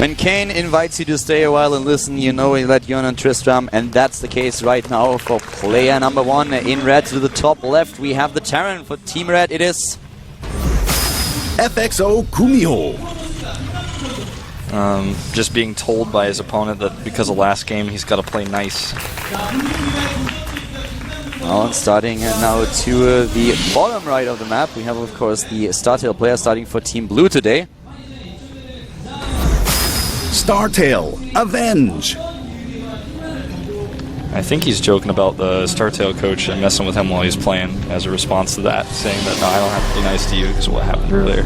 When Kane invites you to stay a while and listen, you know he let you in on Tristram, and that's the case right now for player number 1. In red to the top left, we have the Terran. For Team Red, it is FXO GuMiho. Just being told by his opponent that because of last game, he's got to play nice. Well, and starting now to the bottom right of the map, we have, of course, the StarTale player starting for Team Blue today. StarTale, Avenge. I think he's joking about the StarTale coach and messing with him while he's playing as a response to that, saying that, no, I don't have to be nice to you because of what happened earlier.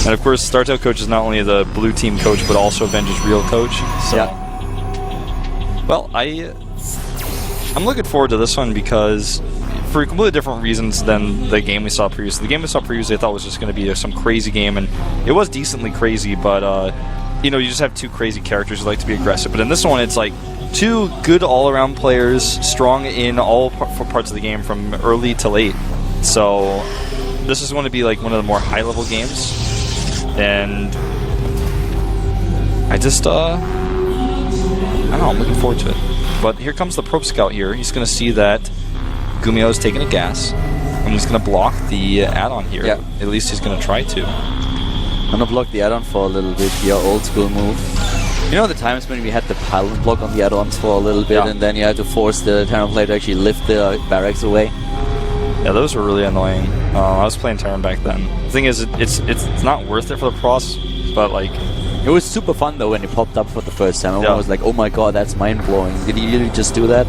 And of course, StarTale coach is not only the blue team coach, but also Avenge's real coach. So. Yeah. Well, I'm looking forward to this one because for completely different reasons than the game we saw previously. The game we saw previously I thought was just going to be some crazy game, and it was decently crazy, but you know, you just have two crazy characters who like to be aggressive. But in this one, it's like two good all-around players, strong in all parts of the game from early to late. So this is going to be like one of the more high-level games, and I just I don't know, I'm looking forward to it. But here comes the Probe Scout here. He's going to see that GuMiho is taking a gas, and he's going to block the add-on here. Yeah. At least he's going to try to. I'm gonna block the add-on for a little bit here, old school move. You know the times when we had the pylon block on the add-ons for a little bit, yeah. And then you had to force the Terran player to actually lift the barracks away? Yeah, those were really annoying. I was playing Terran back then. The thing is, it's not worth it for the pros, but like... It was super fun though when it popped up for the first time. Everyone Yeah. was like, oh my god, that's mind-blowing. Did he really just do that?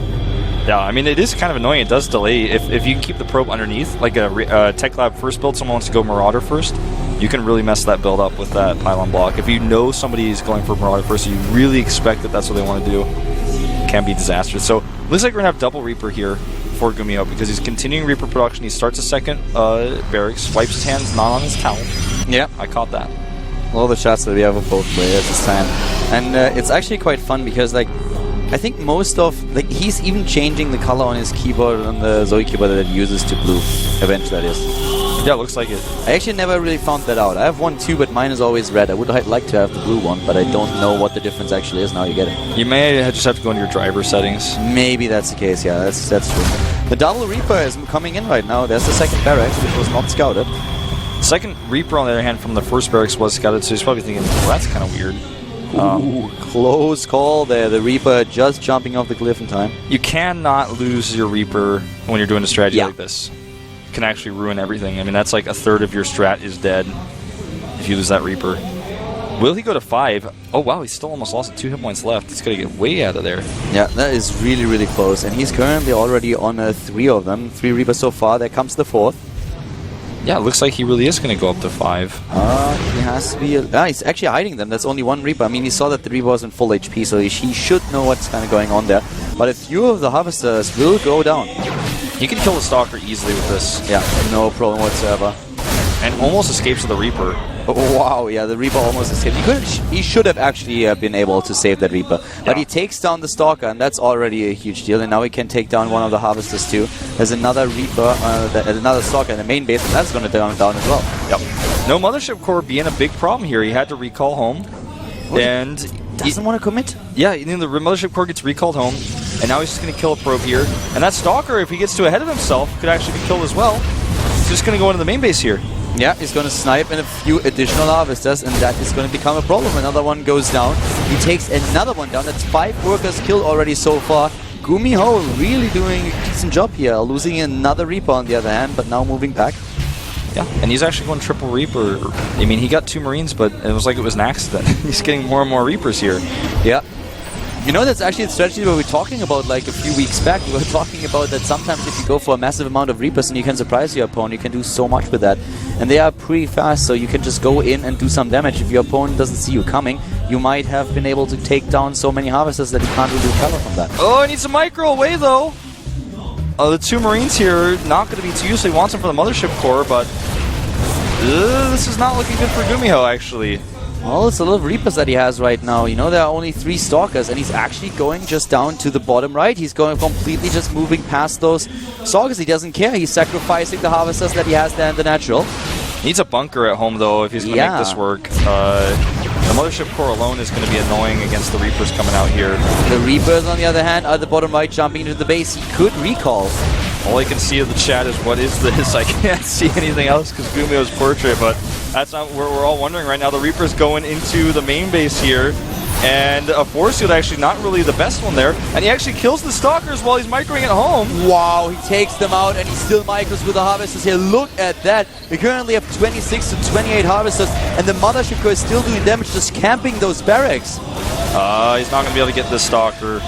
Yeah, I mean, it is kind of annoying. It does delay. If you can keep the probe underneath, like a Tech Lab first build, someone wants to go Marauder first, you can really mess that build up with that pylon block. If you know somebody is going for Marauder first, you really expect that that's what they want to do, it can be disastrous. So, looks like we're going to have double Reaper here for GuMiho because he's continuing Reaper production. He starts a second barracks, wipes his hands, not on his towel. Yeah. I caught that. All the shots that we have of both players this time. And it's actually quite fun because, like, I think most of, like, he's even changing the color on his keyboard, on the Zoe keyboard that it uses to blue. Avenge, that is. Yeah, it looks like it. I actually never really found that out. I have one too, but mine is always red. I would like to have the blue one, but I don't know what the difference actually is. Now you get it. You may just have to go into your driver settings. Maybe that's the case, yeah, that's true. The double Reaper is coming in right now. There's the second barracks, which was not scouted. Second Reaper, on the other hand, from the first barracks was scouted, so he's probably thinking, well, that's kind of weird. Ooh, close call there. The Reaper just jumping off the cliff in time. You cannot lose your Reaper when you're doing a strategy Yeah. like this. It can actually ruin everything. I mean, that's like a third of your strat is dead if you lose that Reaper. Will he go to 5? Oh, wow, he still almost lost 2 hit points left. He's got to get way out of there. Yeah, that is really, really close. And he's currently already on 3 of them. 3 Reapers so far. There comes the 4th. Yeah, it looks like he really is going to go up to 5. He has to be... he's actually hiding them. That's only 1 Reaper. I mean, he saw that the Reaper was in full HP, so he should know what's kind of going on there. But a few of the Harvesters will go down. He can kill the Stalker easily with this. Yeah, no problem whatsoever. And almost escapes with the Reaper. Oh, wow, yeah, the Reaper almost escaped. He should have actually been able to save that Reaper. But he takes down the Stalker, and that's already a huge deal. And now he can take down one of the Harvesters too. There's another Reaper, another Stalker in the main base, and that's going to down as well. Yep. No Mothership Core being a big problem here. He had to recall home. And doesn't want to commit? Yeah, you know, the Mothership Core gets recalled home. And now he's just going to kill a probe here. And that Stalker, if he gets too ahead of himself, could actually be killed as well. He's just going to go into the main base here. Yeah, he's going to snipe in a few additional Harvesters, and that is going to become a problem. Another one goes down. He takes another one down. That's 5 workers killed already so far. GuMiho really doing a decent job here. Losing another Reaper on the other hand, but now moving back. Yeah, and he's actually going triple Reaper. I mean, he got 2 Marines, but it was like it was an accident. He's getting more and more Reapers here. Yeah. You know, that's actually a strategy we were talking about like a few weeks back. We were talking about that sometimes if you go for a massive amount of Reapers and you can surprise your opponent, you can do so much with that. And they are pretty fast, so you can just go in and do some damage. If your opponent doesn't see you coming, you might have been able to take down so many Harvesters that he can't really recover from that. Oh, he needs a micro away, though. The 2 Marines here, not going to be too useful. He wants them for the Mothership Core, but this is not looking good for GuMiho, actually. Well, it's a lot of Reapers that he has right now. You know, there are only 3 Stalkers, and he's actually going just down to the bottom right. He's going completely just moving past those Stalkers. He doesn't care. He's sacrificing the Harvesters that he has there in the natural. Needs a bunker at home, though, if he's going to make this work. The Mothership Core alone is going to be annoying against the Reapers coming out here. The Reapers, on the other hand, at the bottom right, jumping into the base. He could recall. All I can see of the chat is, what is this? I can't see anything else because GuMiho's portrait, but that's not where we're all wondering right now. The Reaper's going into the main base here, and a force field actually not really the best one there, and he actually kills the Stalkers while he's microing at home. Wow, he takes them out, and he still micros with the Harvesters here. Look at that. We currently have 26 to 28 Harvesters, and the Mothership Core is still doing damage, just camping those barracks. He's not going to be able to get the Stalker,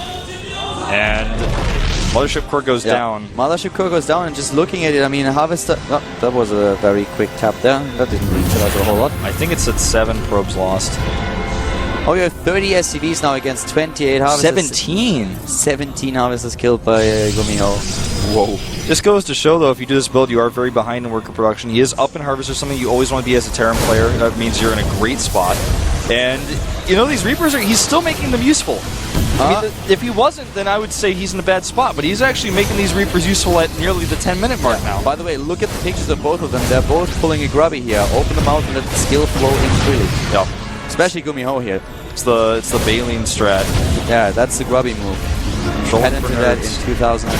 and Mothership Core goes down. Mothership Core goes down, and just looking at it, I mean, Harvester... Oh, that was a very quick tap there. That didn't reach it out a whole lot. I think it's at 7 probes lost. Oh, we have 30 SCVs now against 28 Harvesters. 17 Harvesters killed by GuMiho. Whoa. This goes to show, though, if you do this build, you are very behind in worker production. He is up in Harvester, something you always want to be as a Terran player. That means you're in a great spot. And, you know, these Reapers, he's still making them useful. I mean, if he wasn't, then I would say he's in a bad spot. But he's actually making these Reapers useful at nearly the 10-minute mark now. By the way, look at the pictures of both of them. They're both pulling a grubby here. Open the mouth and let the skill flow in freely. Yeah. Especially GuMiho here. It's the Baleen strat. Yeah, that's the grubby move. Had into that in 2004.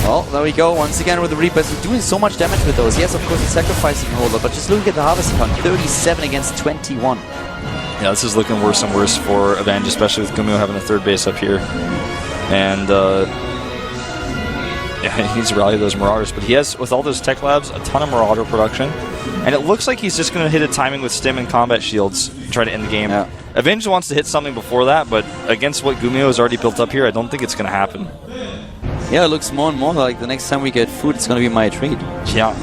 Well, there we go. Once again with the Reapers. He's doing so much damage with those. Yes, of course, he's sacrificing a whole lot. But just look at the harvesting count. 37 against 21. Yeah, this is looking worse and worse for Avenge, especially with GuMiho having a third base up here. And, yeah, he needs to rally those Marauders. But he has, with all those tech labs, a ton of Marauder production. And it looks like he's just going to hit a timing with Stim and Combat Shields and try to end the game. Yeah. Avenge wants to hit something before that, but against what GuMiho has already built up here, I don't think it's going to happen. Yeah, it looks more and more like the next time we get food, it's going to be my treat. Yeah.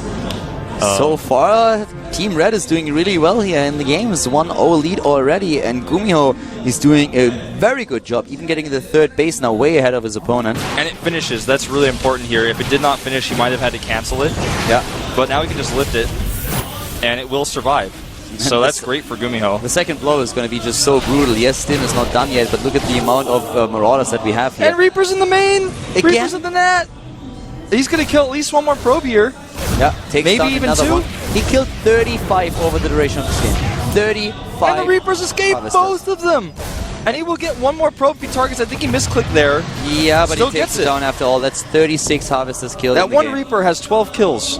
So far, Team Red is doing really well here in the game. It's 1-0 lead already, and GuMiho is doing a very good job, even getting the third base now way ahead of his opponent. And it finishes. That's really important here. If it did not finish, he might have had to cancel it. Yeah. But now he can just lift it, and it will survive. So that's great for GuMiho. The second blow is going to be just so brutal. Yes, Stim is not done yet, but look at the amount of Marauders that we have here. And Reapers in the main! Again? Reapers in the net! He's going to kill at least one more probe here. Yeah, takes maybe down even another 2. one. He killed 35 over the duration of this game. 35. And the Reapers escaped both of them! And he will get one more probe if he targets. I think he misclicked there. Yeah, but still he takes gets it down after all. That's 36 Harvesters killed. That in the one game. Reaper has 12 kills.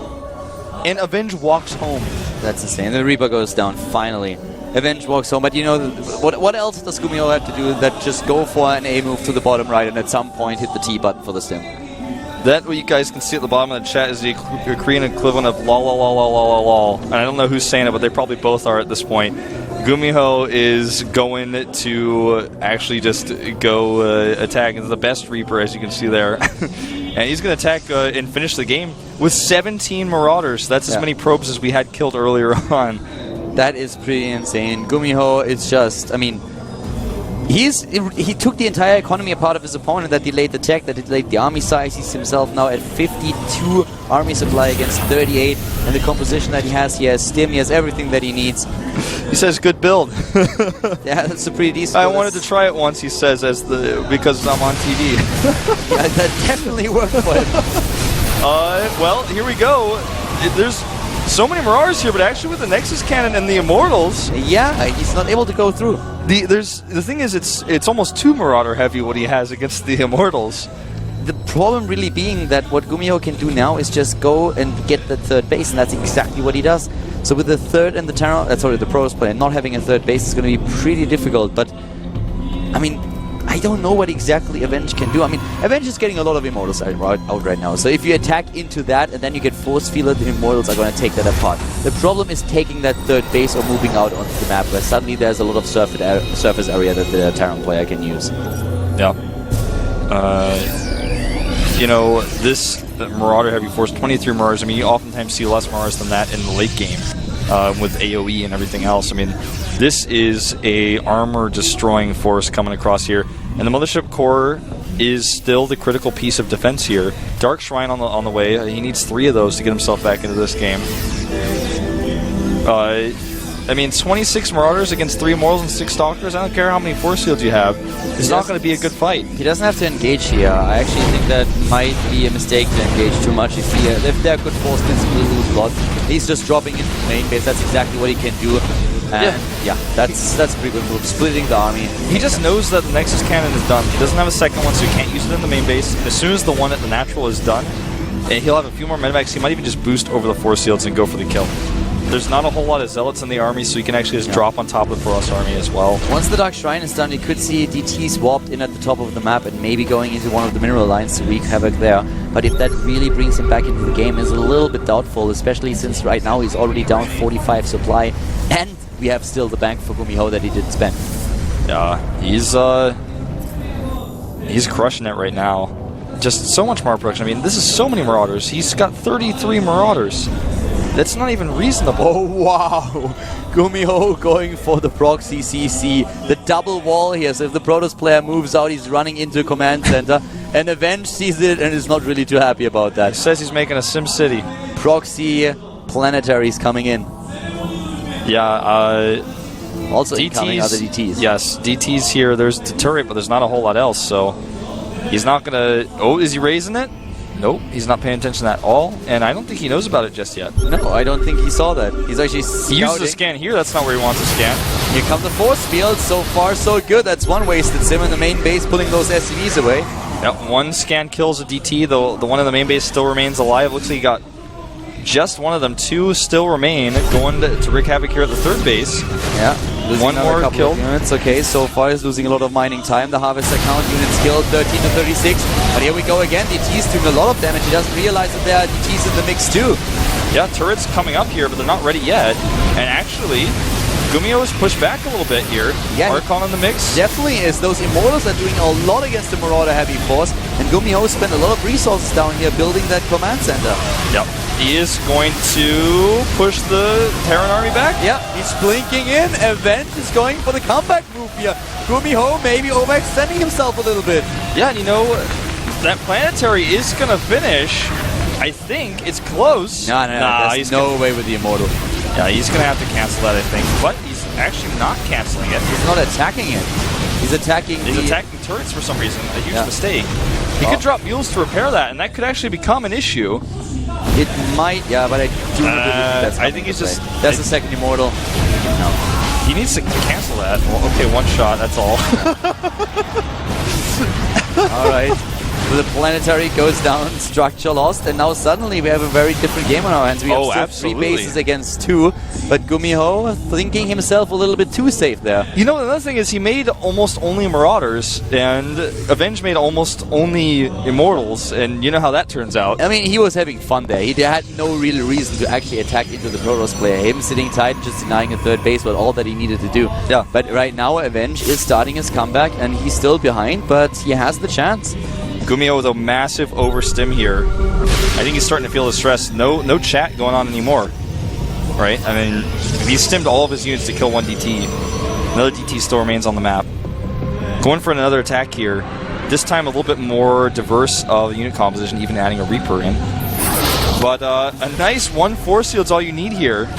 And Avenge walks home. That's insane. The Reaper goes down, finally. Avenge walks home, but you know, what else does GuMiho have to do that just go for an A move to the bottom right and at some point hit the T button for the Stim? That, what you guys can see at the bottom of the chat, is the Korean equivalent of lol lol lol lol lol lol. And I don't know who's saying it, but they probably both are at this point. GuMiho is going to actually just go attack. It's the best Reaper, as you can see there. And he's going to attack and finish the game with 17 Marauders. That's as many probes as we had killed earlier on. That is pretty insane. GuMiho is just, I mean, he took the entire economy apart of his opponent. That delayed the tech, that delayed the army size. He's himself now at 52 army supply against 38. And the composition that he has Stim, he has everything that he needs. He says, good build. Yeah, that's a pretty decent I build. wanted to try it once, he says, because I'm on TV. Yeah, that definitely worked for him. Well, here we go. There's so many Marauders here, but actually with the Nexus Cannon and the Immortals... Yeah, he's not able to go through. The thing is, it's almost too Marauder heavy what he has against the Immortals. The problem really being that what GuMiho can do now is just go and get the third base, and that's exactly what he does. So with the third and the pros player not having a third base is going to be pretty difficult. But I mean, I don't know what exactly Avenge can do. I mean, Avenge is getting a lot of Immortals out right now. So if you attack into that and then you get force fielded, the Immortals are going to take that apart. The problem is taking that third base or moving out onto the map where suddenly there's a lot of surface area that the Terran player can use. Yeah. You know, this Marauder heavy force, 23 Marauders. I mean, you oftentimes see less Marauders than that in the late game with AoE and everything else. I mean, this is a armor-destroying force coming across here. And the Mothership Core is still the critical piece of defense here. Dark Shrine on the way. He needs 3 of those to get himself back into this game. I mean, 26 Marauders against 3 Immortals and 6 Stalkers. I don't care how many force fields you have. It's not going to be a good fight. He doesn't have to engage here. I actually think that might be a mistake to engage too much. If they're good force fields, he will lose a lot. He's just dropping into the main base. That's exactly what he can do. And yeah, that's a pretty good move. Splitting the army. He just knows that the Nexus Cannon is done. He doesn't have a second one, so he can't use it in the main base. As soon as the one at the natural is done, and he'll have a few more medevacs, he might even just boost over the force fields and go for the kill. There's not a whole lot of zealots in the army, so you can actually just drop on top of the Protoss army as well. Once the Dark Shrine is done, you could see DTs warped in at the top of the map and maybe going into one of the mineral lines to wreak havoc there. But if that really brings him back into the game is a little bit doubtful, especially since right now he's already down 45 supply, and we have still the bank for GuMiho that he didn't spend. Yeah, he's crushing it right now. Just so much more production. I mean, this is so many Marauders. He's got 33 Marauders. That's not even reasonable. Oh, wow. GuMiho going for the proxy CC. The double wall here. So if the Protoss player moves out, he's running into a command center. And Avenge sees it and is not really too happy about that. He says he's making a Sim City. Proxy planetaries coming in. Yeah, also incoming other DTs. Yes, DTs here. There's the turret, but there's not a whole lot else, so he's not gonna... Oh, is he raising it? Nope, he's not paying attention at all, and I don't think he knows about it just yet. No, I don't think he saw that. He's actually scouting. He uses a scan here, that's not where he wants to scan. Here come the force field. So far, so good. That's one wasted sim in the main base, pulling those SCVs away. Yep, one scan kills a DT, though the one in the main base still remains alive. Looks like he got just one of them. Two still remain, going to wreak havoc here at the third base. Yeah, one more kill. Units. Okay, so far he's losing a lot of mining time. The harvester count units killed 13 to 36. But here we go again. DT's doing a lot of damage. He doesn't realize that there are DTs in the mix too. Yeah, turrets coming up here, but they're not ready yet. And actually, GuMiho has pushed back a little bit here. Yeah, Archon in the mix. Definitely is. Those Immortals are doing a lot against the Marauder heavy force, and GuMiho spent a lot of resources down here building that command center. Yep. He is going to push the Terran army back. Yeah, he's blinking in. Avenge is going for the comeback move here. GuMiho maybe overextending himself a little bit. Yeah, and you know, that planetary is going to finish. I think it's close. No, there's no way with the Immortal. Yeah, he's going to have to cancel that, I think. But he's actually not canceling it. He's not attacking it. He's attacking attacking turrets for some reason. A huge mistake. He could drop mules to repair that, and that could actually become an issue. It might, yeah, but I do not really think that's I think he's just... That's the second Immortal. No. He needs to cancel that. Well, okay, one shot, that's all. Alright. So the planetary goes down, structure lost, and now suddenly we have a very different game on our hands. We have still 3 bases against 2, but GuMiho thinking himself a little bit too safe there. You know, another thing is he made almost only Marauders, and Avenge made almost only Immortals, and you know how that turns out. I mean, he was having fun there. He had no real reason to actually attack into the Protoss player. Him sitting tight and just denying a third base was all that he needed to do. Yeah. But right now, Avenge is starting his comeback, and he's still behind, but he has the chance. GuMiho with a massive overstim here. I think he's starting to feel the stress. No chat going on anymore. Right? I mean, he stimmed all of his units to kill one DT. Another DT still remains on the map. Going for another attack here. This time a little bit more diverse of the unit composition, even adding a Reaper in. But a nice 1 force field's all you need here.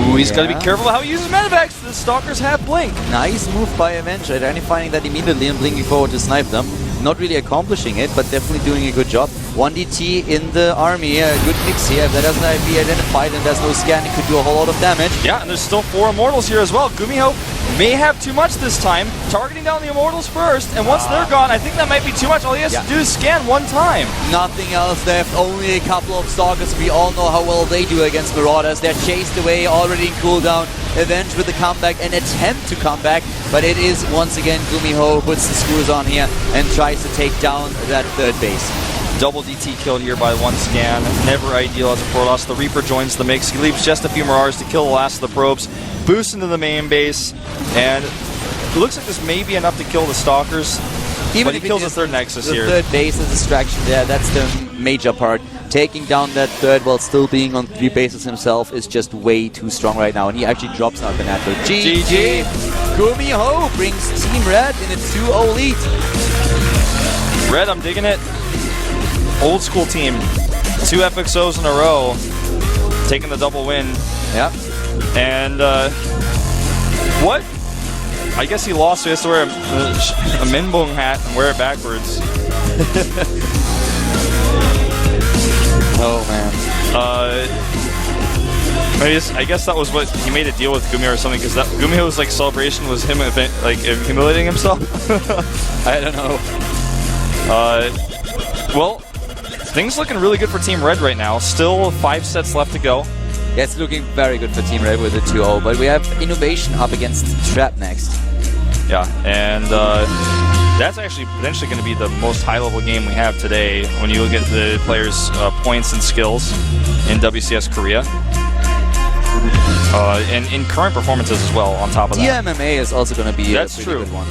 Ooh, he's got to be careful how he uses medevacs. The Stalkers have Blink. Nice move by Avenge, identifying that immediately and blinking forward to snipe them. Not really accomplishing it, but definitely doing a good job. 1 DT in the army, a good mix here. If that doesn't be identified and there's no scan, it could do a whole lot of damage. Yeah, and there's still 4 Immortals here as well. GuMiho may have too much this time, targeting down the Immortals first, and once they're gone, I think that might be too much. All he has to do is scan 1 time. Nothing else left, only a couple of Stalkers. We all know how well they do against Marauders. They're chased away, already in cooldown. Avenge with the comeback, an attempt to come back, but it is once again GuMiho puts the screws on here and tries to take down that third base. Double DT killed here by 1 scan. Never ideal as a Protoss. The Reaper joins the mix. He leaves just a few Marauders to kill the last of the probes. Boost into the main base, and it looks like this may be enough to kill the Stalkers. But he kills the third Nexus here. The third base is distraction there. That's the major part. Taking down that third while still being on 3 bases himself is just way too strong right now. And he actually drops out the natural. GG! GuMiho brings Team Red in a 2-0 lead. Red, I'm digging it. Old school team. 2 FXOs in a row. Taking the double win. Yep. And, what? I guess he lost, so he has to wear a Minbong hat and wear it backwards. Oh, man. I guess that was what he made a deal with GuMiho or something, because GuMiho's like celebration was him like humiliating himself. I don't know. Well, things looking really good for Team Red right now. Still 5 sets left to go. Yeah, it's looking very good for Team Red with the 2-0, but we have Innovation up against Trap next. Yeah, and that's actually potentially going to be the most high-level game we have today when you look at the players' points and skills in WCS Korea. And in current performances as well, on top of that. DMMA is also going to be a pretty good one.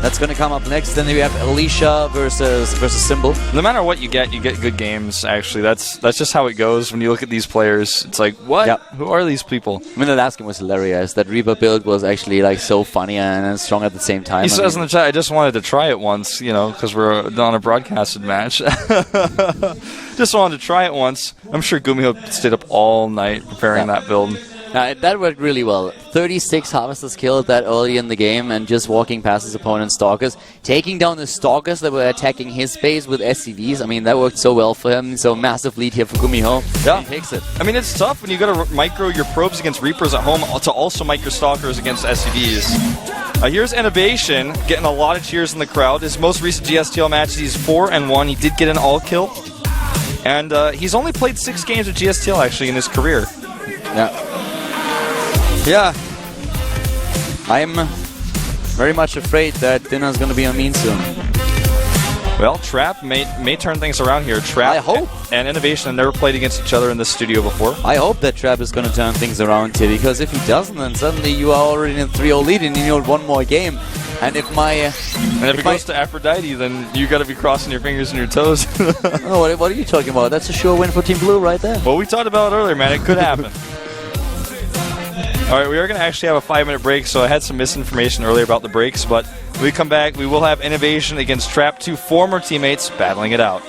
That's going to come up next. Then we have Alicia versus Symbol. No matter what you get good games, actually. That's just how it goes when you look at these players. It's like, what? Yep. Who are these people? I mean, the last game was hilarious. That Reaper build was actually like so funny and strong at the same time. He says in the chat, I just wanted to try it once, you know, because we're on a broadcasted match. Just wanted to try it once. I'm sure GuMiho stayed up all night preparing that build. That worked really well. 36 Harvesters killed that early in the game and just walking past his opponent's Stalkers. Taking down the Stalkers that were attacking his base with SCVs. I mean, that worked so well for him. So massive lead here for GuMiho. Yeah. He takes it. I mean, it's tough when you got to micro your probes against Reapers at home to also micro Stalkers against SCVs. Here's Innovation getting a lot of cheers in the crowd. His most recent GSTL match, he's 4-1. He did get an all kill. And he's only played 6 games of GSTL actually in his career. Yeah. Yeah, I'm very much afraid that dinner's going to be on mean soon. Well, Trap may turn things around here. Trap I hope. And Innovation have never played against each other in this studio before. I hope that Trap is going to turn things around here, because if he doesn't, then suddenly you are already in a 3-0 lead and you need one more game. And if my... and if it goes to Aphrodite, then you got to be crossing your fingers and your toes. Oh, what are you talking about? That's a sure win for Team Blue right there. Well, we talked about it earlier, man. It could happen. All right, we are going to actually have a 5-minute break, so I had some misinformation earlier about the breaks, but when we come back, we will have Innovation against Trap, 2 former teammates battling it out.